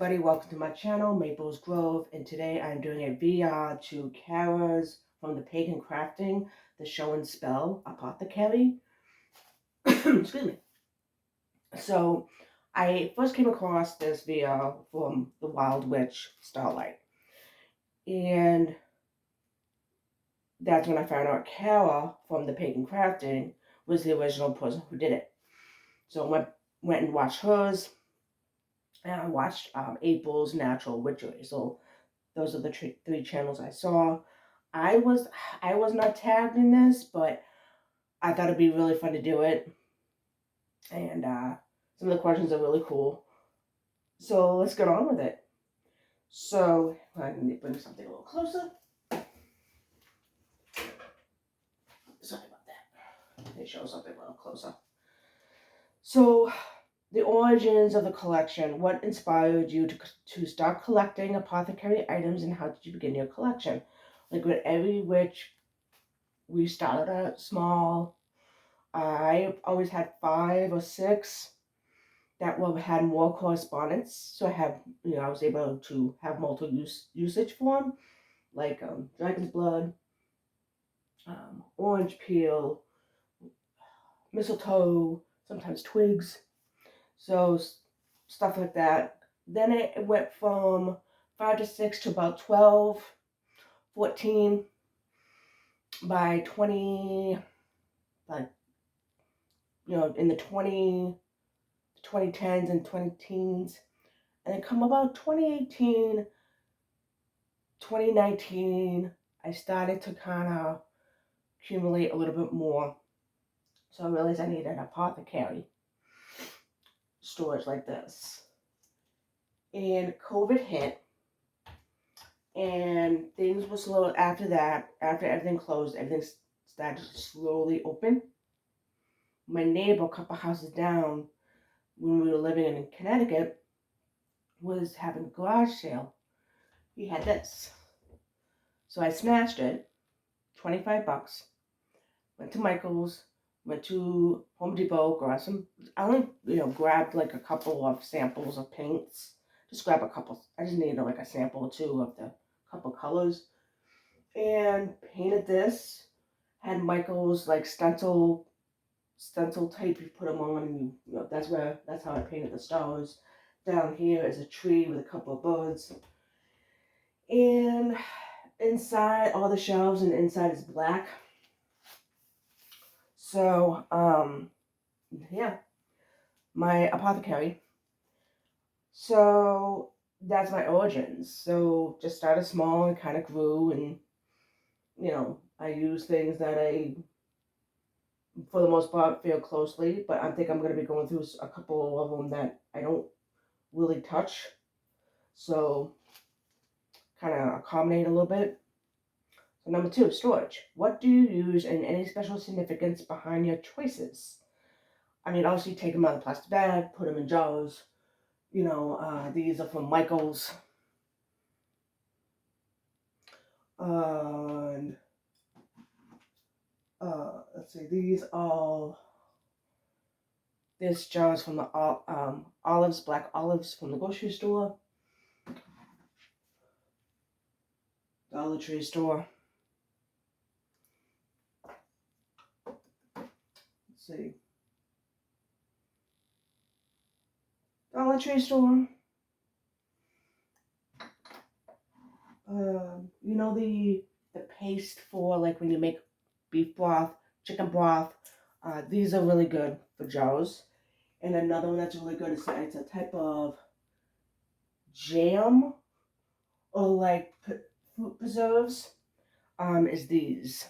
everybody, welcome to my channel, Maples Grove, and today I'm doing a VR to Cara's from the Pagan Crafting, the Show and Spell Apothecary. Excuse me. So, I first came across this VR from the Wild Witch Starlight, and that's when I found out Cara from the Pagan Crafting was the original person who did it. So I went and watched hers, and I watched April's Natural Witchery. So those are the three channels I saw. I was not tagged in this, but I thought it'd be really fun to do it. And some of the questions are really cool. So let's get on with it. So I need to bring something a little closer. Sorry about that. Let me show something a little closer. So the origins of the collection. What inspired you to start collecting apothecary items, and how did you begin your collection? Like with every witch, we started out small. I always had 5 or 6 that had more correspondence. So I was able to have multiple usage for them, like dragon's blood, orange peel, mistletoe, sometimes twigs. So stuff like that. Then it went from 5 to 6 to about 12, 14. By 20, like, in the 2010s and 20 teens. And then come about 2018, 2019, I started to kind of accumulate a little bit more. So I realized I needed an apothecary storage like this. And COVID hit, and things were slow after that. After everything closed, everything started to slowly open. My neighbor, a couple houses down, when we were living in Connecticut, was having a garage sale. He had this. So I snatched it, $25. Went to Michael's, went to Home Depot, grabbed some. I only, grabbed like a couple of samples of paints. Just grab a couple. I just needed like a sample or two of the couple colors. And painted this. Had Michael's like stencil type. You put them on, and that's how I painted the stars. Down here is a tree with a couple of birds. And inside, all the shelves and inside is black. So, yeah, my apothecary. So that's my origins. So just started small and kind of grew, and I use things that I, for the most part, feel closely. But I think I'm going to be going through a couple of them that I don't really touch. So kind of accommodate a little bit. So number 2, storage. What do you use, and any special significance behind your choices? I mean, obviously take them out of the plastic bag, put them in jars. These are from Michael's. And let's see, this jar is from the black olives from the grocery store, Dollar Tree store. Let's see, Dollar Tree store. The paste for like when you make beef broth, chicken broth. These are really good for jars. And another one that's really good is it's a type of jam or like fruit preserves. Is these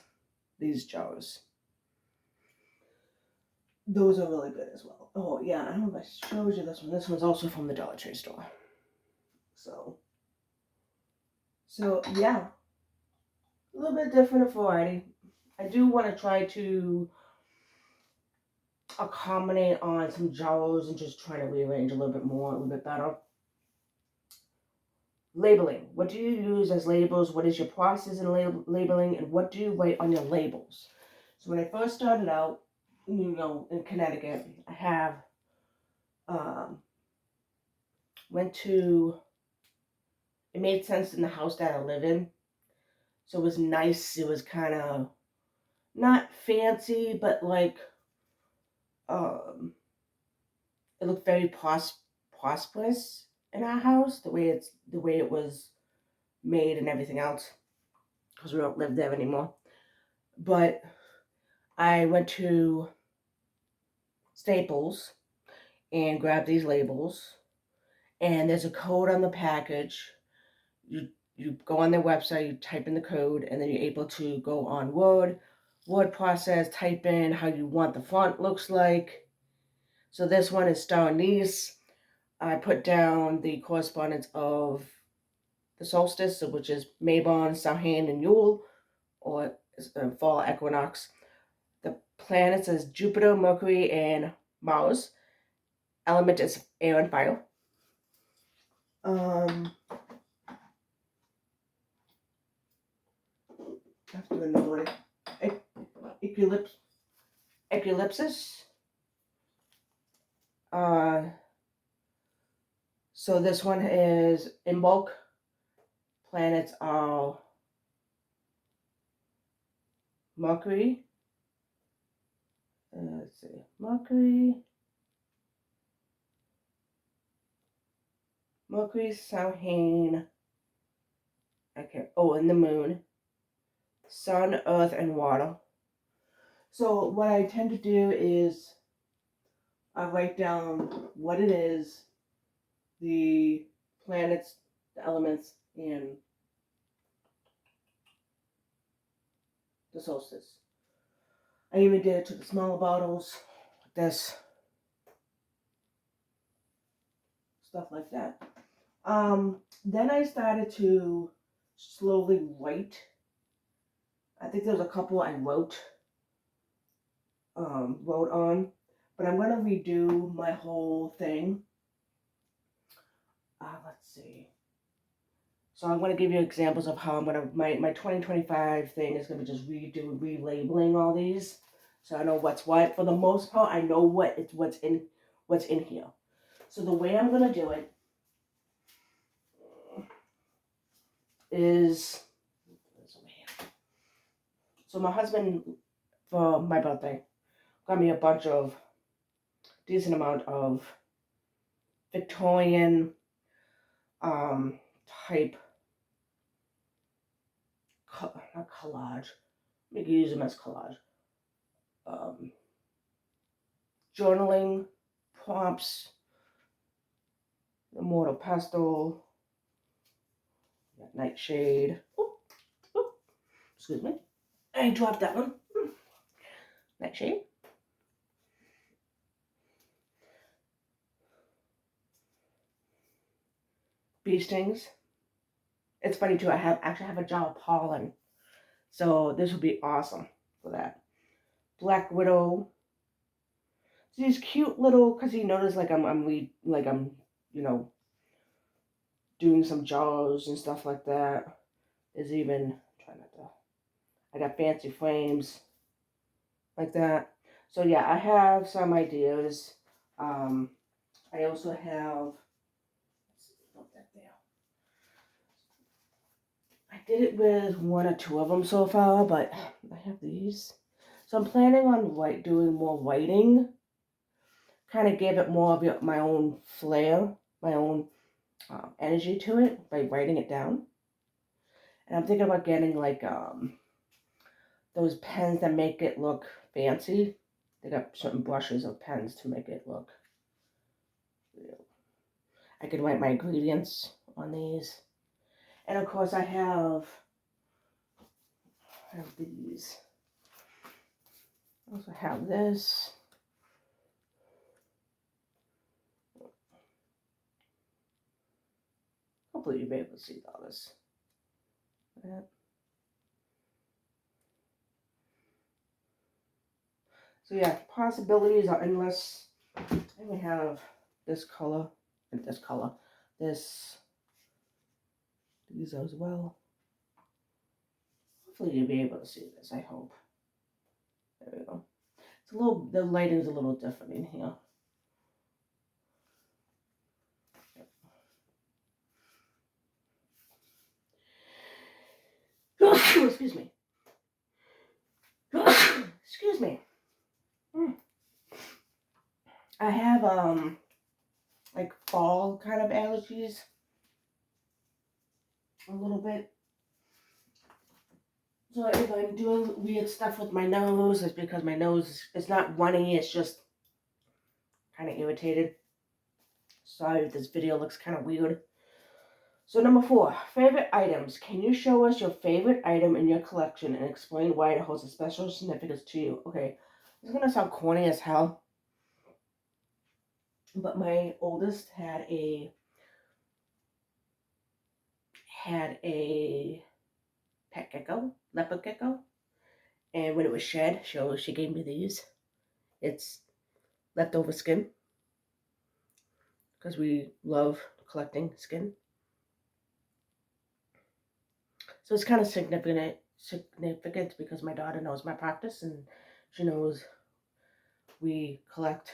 jars. Those are really good as well. Oh yeah, I don't know if I showed you this one. This one's also from the Dollar Tree store. So yeah, a little bit different variety. I do want to try to accommodate on some jars and just try to rearrange a little bit more, a little bit better. Labeling. What do you use as labels? What is your process in labeling? And what do you write on your labels? So when I first started out, in Connecticut, I have went to it made sense in the house that I live in. So it was nice. It was kind of not fancy, but like um, it looked very prosperous in our house. The way it was made and everything else, because we don't live there anymore. But I went to Staples and grabbed these labels, and there's a code on the package. You go on their website, you type in the code, and then you're able to go on word process, type in how you want the font looks like. So this one is Star Anise. I put down the correspondence of the solstice, which is Mabon, Samhain, and Yule, or fall equinox. The planets is Jupiter, Mercury, and Mars. Element is air and fire. I have to do another one. Eclipsis. So this one is in bulk. Planets are Mercury. Let's see. Mercury, Samhain. Okay. Oh, and the moon. Sun, earth, and water. So what I tend to do is I write down what it is, the planets, the elements, and the solstice. I even did it to the smaller bottles, this stuff like that. Then I started to slowly write. I think there's a couple I wrote on, but I'm gonna redo my whole thing. Let's see. So I'm gonna give you examples of how I'm gonna my 2025 thing is gonna be just relabeling all these, so I know what's what. For the most part, I know what's in here. So the way I'm gonna do it is, so my husband, for my birthday, got me a bunch of decent amount of Victorian type not collage. You can use them as collage. Journaling prompts, Immortal Pastel, Nightshade. Excuse me. I dropped that one. Nightshade. Bee stings. It's funny too. I actually have a jar of pollen, so this would be awesome for that. Black Widow. So these cute little, because you notice like I'm you know doing some jars and stuff like that. There's even try not to. I got fancy frames like that. So yeah, I have some ideas. I also have. Let's put that there. I did it with one or two of them so far, but I have these. So I'm planning on doing more writing. Kind of give it more of my own flair, my own energy to it by writing it down. And I'm thinking about getting like those pens that make it look fancy. They got certain brushes of pens to make it look. I can write my ingredients on these. And of course I have these. I also have this. Hopefully you'll be able to see all this. So yeah, possibilities are endless. And we have this color and this color. These as well. Hopefully you'll be able to see this, I hope. There we go. It's a little, the lighting's a little different in here. Excuse me. Excuse me. I have like fall kind of allergies a little bit. So if I'm doing weird stuff with my nose, it's because my nose is not runny, it's just kind of irritated. Sorry if this video looks kind of weird. So number 4, favorite items. Can you show us your favorite item in your collection and explain why it holds a special significance to you? Okay, this is going to sound corny as hell, but my oldest had a pet gecko, leopard gecko, and when it was shed, she gave me these. It's leftover skin, because we love collecting skin. So it's kind of significant because my daughter knows my practice and she knows we collect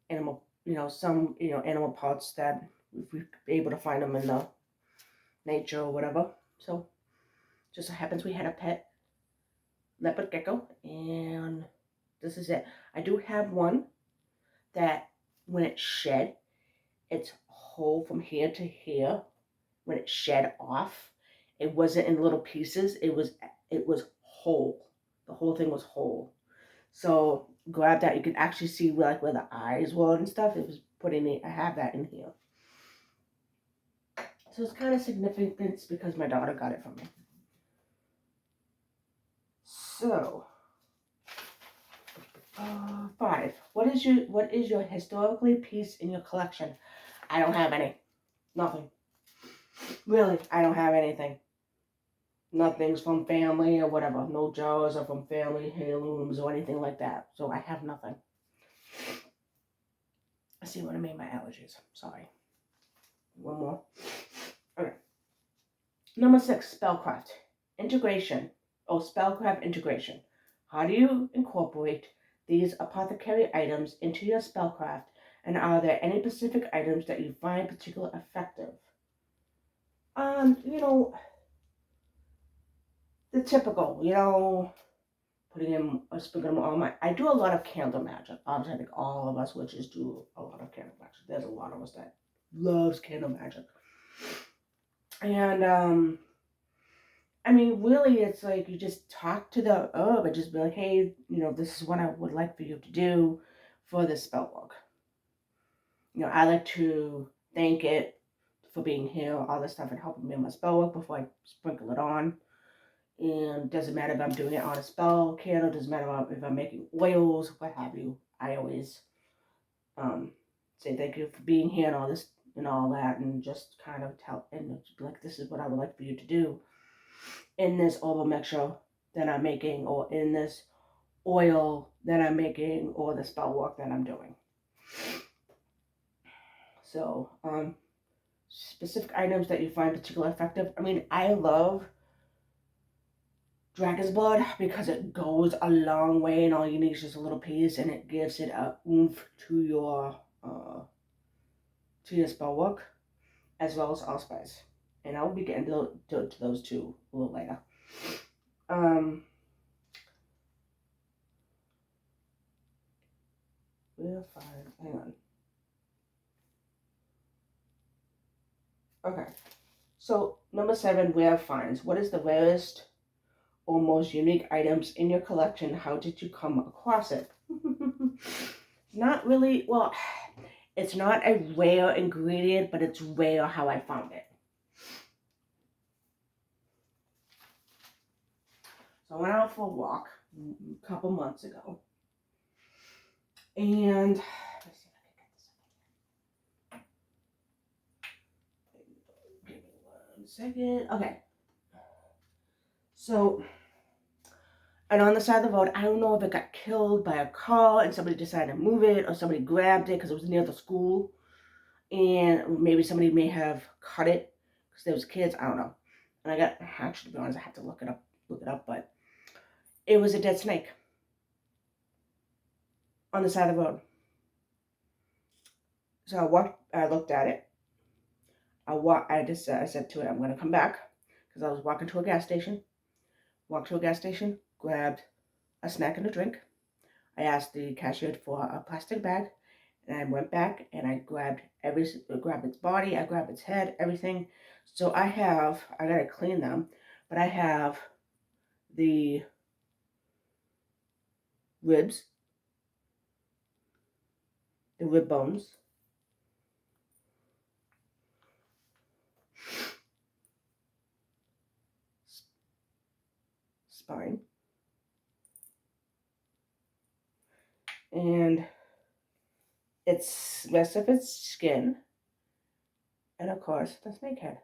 animal, some, animal parts that if we're able to find them in the nature or whatever. So just so happens we had a pet leopard gecko, and this is it. I do have one that when it's shed, it's whole from here to here. When it shed off, it wasn't in little pieces. It was whole. The whole thing was whole. So grab that. You can actually see where the eyes were and stuff. It was put in. I have that in here. So it's kind of significant because my daughter got it from me. So 5. What is your historically piece in your collection? I don't have any. Nothing. Really, I don't have anything. Nothing's from family or whatever. No jars are from family heirlooms or anything like that. So I have nothing. I see what I mean by allergies. Sorry. One more. Okay. Number 6, spellcraft. Integration. Spellcraft integration. How do you incorporate these apothecary items into your spellcraft, and are there any specific items that you find particularly effective? The typical, putting in, sprinkling them on I do a lot of candle magic. Obviously, I think all of us witches do a lot of candle magic. There's a lot of us that loves candle magic. And, really, it's like you just talk to the herb and just be like, hey, this is what I would like for you to do for this spell work. I like to thank it for being here, all this stuff, and helping me in my spell work before I sprinkle it on. And doesn't matter if I'm doing it on a spell candle, doesn't matter if I'm making oils, what have you. I always say thank you for being here and all this and all that, and just kind of tell and be like, this is what I would like for you to do in this herbal mixture that I'm making, or in this oil that I'm making, or the spell work that I'm doing. So, specific items that you find particularly effective. I love dragon's blood because it goes a long way, and all you need is just a little piece, and it gives it a oomph to your spell work, as well as allspice. And I will be getting to those two a little later. We're fine. Hang on. Okay. So number 7, rare finds. What is the rarest or most unique items in your collection? How did you come across it? Not really, well, it's not a rare ingredient, but it's rare how I found it. So I went out for a walk a couple months ago. And let's see if I can get this. Give me 1 second. Okay. So, and on the side of the road, I don't know if it got killed by a car and somebody decided to move it, or somebody grabbed it because it was near the school. And maybe somebody may have cut it because there was kids. I don't know. And actually, to be honest, I had to look it up, but it was a dead snake on the side of the road. So I looked at it. I said to it, I'm going to come back because I was walking to a gas station. Walked to a gas station, grabbed a snack and a drink. I asked the cashier for a plastic bag, and I went back and I grabbed its body, I grabbed its head, everything. So I gotta clean them, but I have the ribs, the rib bones, spine, and its rest of its skin, and of course the snake head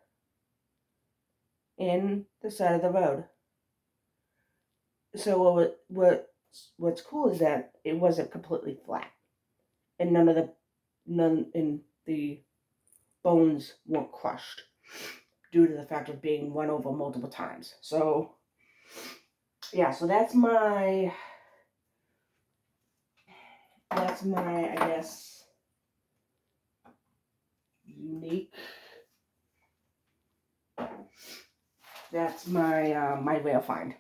in the side of the road. So what's cool is that it wasn't completely flat, and none in the bones weren't crushed due to the fact of being run over multiple times. So yeah, so that's my I guess unique. That's my rare find.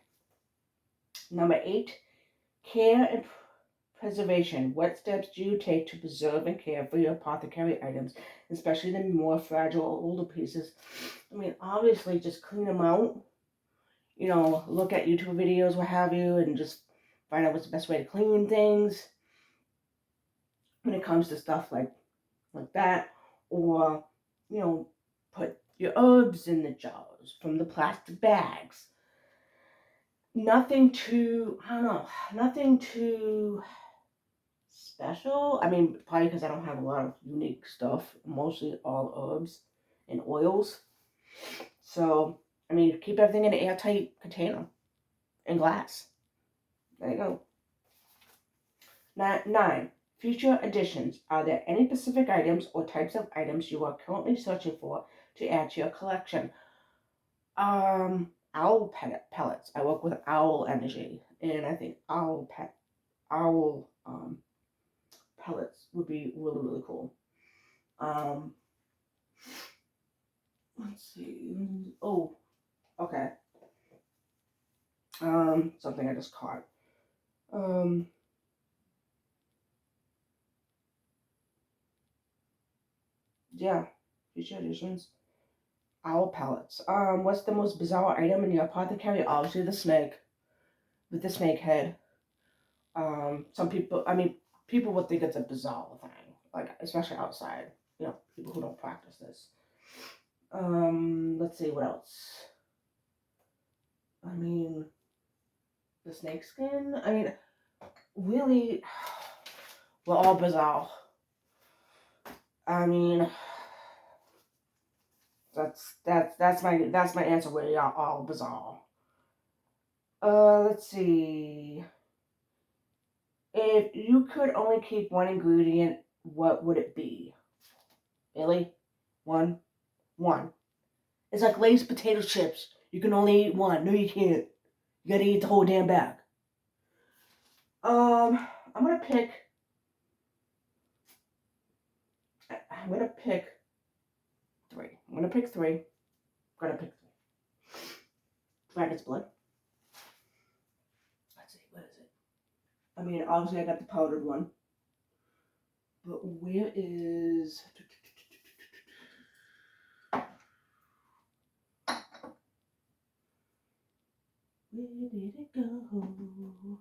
Number 8, care and preservation. What steps do you take to preserve and care for your apothecary items, especially the more fragile or older pieces? I mean, obviously, just clean them out. Look at YouTube videos, what have you, and just find out what's the best way to clean things when it comes to stuff like that. Or, put your herbs in the jars from the plastic bags. Nothing too, I don't know, nothing too special. I mean, probably because I don't have a lot of unique stuff. Mostly all herbs and oils. So, I mean, keep everything in an airtight container and glass. There you go. 9. Future additions. Are there any specific items or types of items you are currently searching for to add to your collection? Owl pellets. I work with owl energy, and I think owl pellets would be really, really cool. Let's see. Oh, okay. Something I just caught. Yeah, future additions. Owl pellets. What's the most bizarre item in your apothecary? Obviously the snake, with the snake head. Some people, I mean, people would think it's a bizarre thing, like especially outside. People who don't practice this. Let's see what else. I mean, the snake skin. I mean, really, we're all bizarre. I mean, that's my answer. We are all bizarre. Let's see. If you could only keep one ingredient, what would it be? Really? One? One. It's like Lay's potato chips. You can only eat one. No, you can't. You gotta eat the whole damn bag. I'm gonna pick. I'm gonna pick 3. I'm gonna pick 3. I'm gonna pick 3. Dragon's blood. Let's see, what is it? I mean, obviously I got the powdered one. But where is... Where did it go?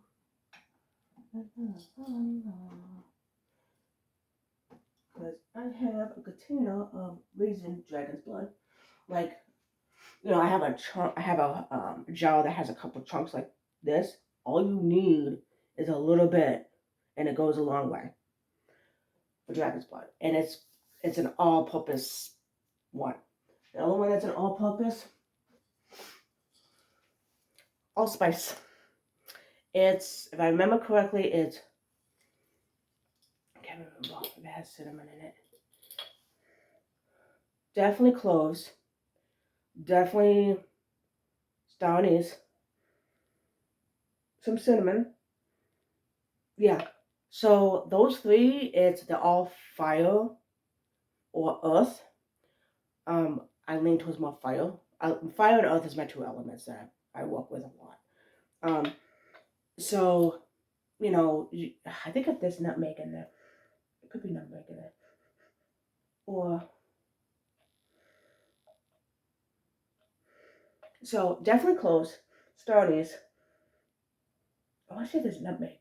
Because I have a container of raisin dragon's blood. Like, I have a chunk. I have a jar that has a couple chunks like this. All you need is a little bit, and it goes a long way for dragon's blood. And it's an all-purpose one. The other one that's an all-purpose, allspice. It's, if I remember correctly, I can't remember if it has cinnamon in it. Definitely cloves. Definitely star anise. Some cinnamon. Yeah. So those 3, they're all fire or earth. I lean towards more fire. Fire and earth is my two elements that I work with a lot. So, I think if there's nutmeg in there, it could be nutmeg in it. Or, so definitely cloves, star anise. I want to say there's nutmeg.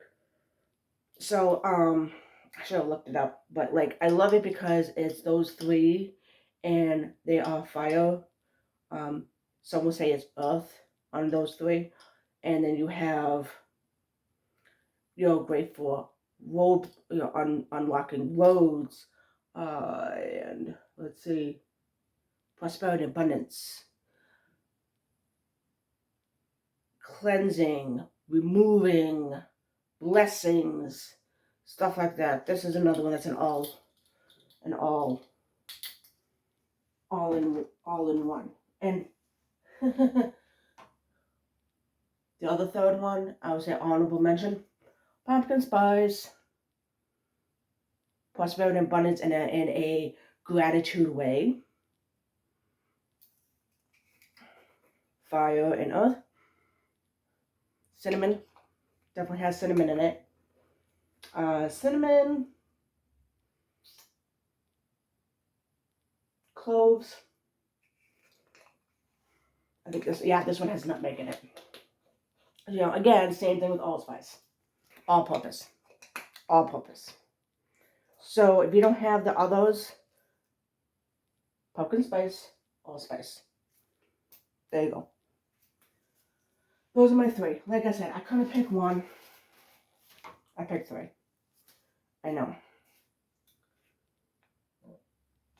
So, I should have looked it up, but like, I love it because it's those three and they are fire. Some will say it's earth on those three. And then you have, great for road, unlocking roads, and let's see, prosperity, abundance, cleansing, removing, blessings, stuff like that. This is another one that's an all in one. And the other third one, I would say honorable mention, pumpkin spice, prosperity and abundance in a gratitude way. Fire and earth. Cinnamon, definitely has cinnamon in it. Cinnamon, cloves. I think this one has nutmeg in it. Again, same thing with allspice. All purpose. All purpose. So if you don't have the others, pumpkin spice, allspice. There you go. Those are my three. Like I said, I couldn't pick one. I picked three. I know.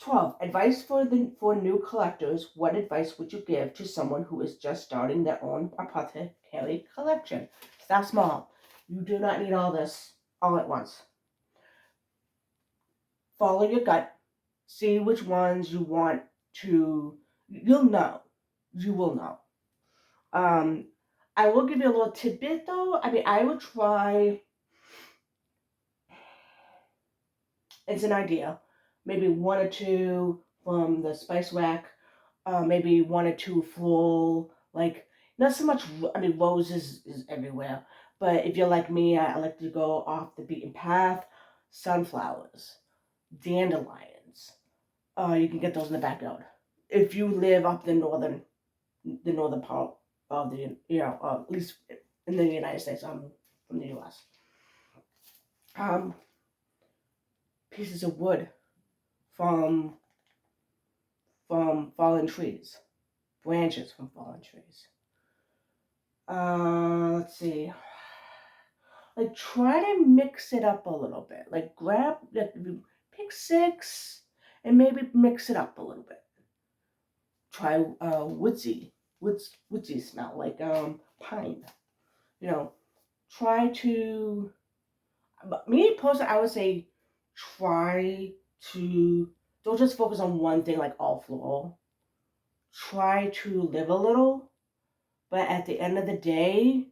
12. Advice for new collectors. What advice would you give to someone who is just starting their own apothecary collection? Start small. You do not need all this all at once. Follow your gut. See which ones you want to. You'll know. You will know. I will give you a little tidbit though. I mean, I would try. It's an idea. Maybe one or two from the spice rack. Maybe one or two floral. Like not so much. I mean, roses is everywhere. But if you're like me, I like to go off the beaten path. Sunflowers, dandelions. You can get those in the backyard. If you live up the northern part of the, at least in the United States. I'm from the U.S. Um, Pieces of wood from fallen trees, branches from fallen trees. Let's see. Like try to mix it up a little bit. Like pick 6 and maybe mix it up a little bit. Try woodsy smell like pine. Try to. Me personally, I would say try to don't just focus on one thing like all floral. Try to live a little, but at the end of the day,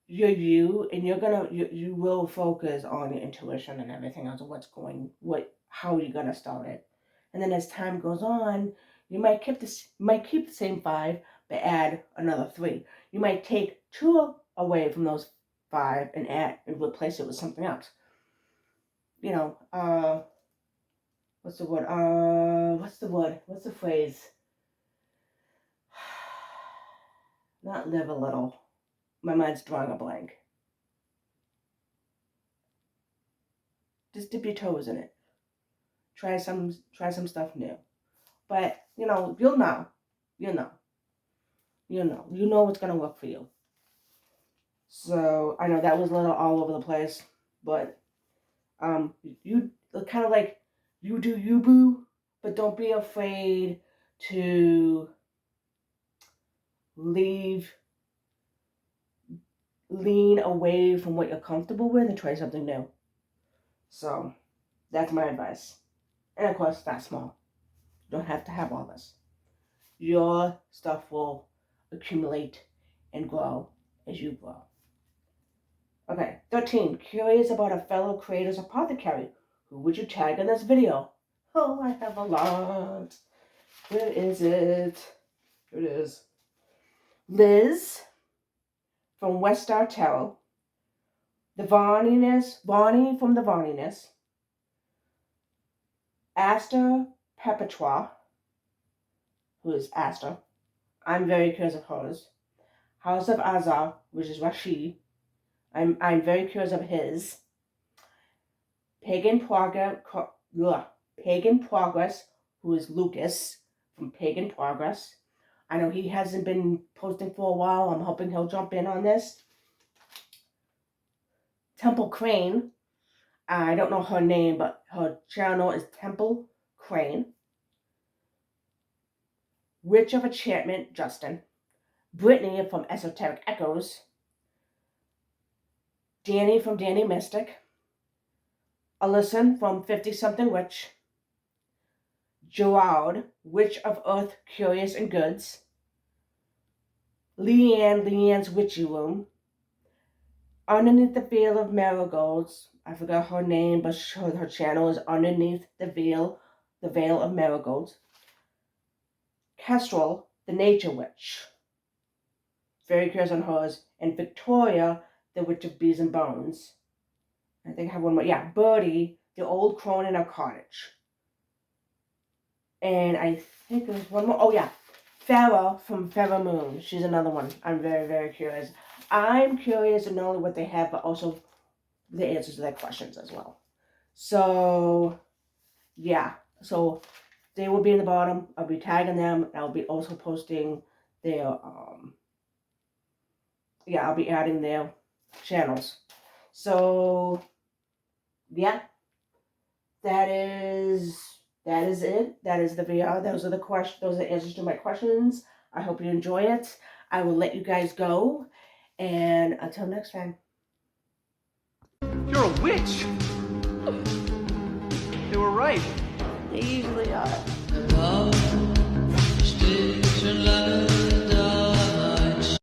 you're you, and you will focus on your intuition and everything else, how you're gonna start it, and then as time goes on, you might keep the same 5, but add another 3. You might take 2 away from those 5 and replace it with something else. What's the word? What's the phrase? Not live a little. My mind's drawing a blank. Just dip your toes in it. Try some stuff new. But you'll know. You'll know. You know what's gonna work for you. So I know that was a little all over the place, but you kind of like you do you boo, but don't be afraid to lean away from what you're comfortable with and try something new. So that's my advice. And of course, start small. You don't have to have all this. Your stuff will accumulate and grow as you grow. Okay, 13. Curious about a fellow creator's apothecary. Who would you tag in this video? Oh, I have a lot. Where is it? Here it is. Liz from West Star Tarot. The Bonnie from the Varniness. Asta Perpetua, who is Asta. I'm very curious of hers. House of Azar, which is Rashid. I'm very curious of his. Pagan Progress, who is Lucas from Pagan Progress. I know he hasn't been posting for a while. I'm hoping he'll jump in on this. Temple Crane. I don't know her name, but her channel is Temple Crane. Witch of Enchantment, Justin. Brittany from Esoteric Echoes. Danny from Danny Mystic. Alyson from 50-something Witch. Gerard, Witch of Earth, Curious and Goods. Leanne's Witchy Room. Underneath the Veil of Marigolds. I forgot her name, but her channel is Underneath the Veil of Marigolds. Kestrel, the Nature Witch. Very curious on hers. And Victoria, the Witch of Bees and Bones. I think I have one more. Yeah, Birdie, the Old Crone in Our Cottage. And I think there's one more. Oh, yeah. Farah from Farah Moon. She's another one. I'm very, very curious. I'm curious to know what they have, but also the answers to their questions as well. So, yeah. So, they will be in the bottom. I'll be tagging them. I'll be also posting their, I'll be adding their channels. So, yeah. That is it. That is the VR. Those are the questions. Those are the answers to my questions. I hope you enjoy it. I will let you guys go. And until next time. You're a witch! They were right. They usually are.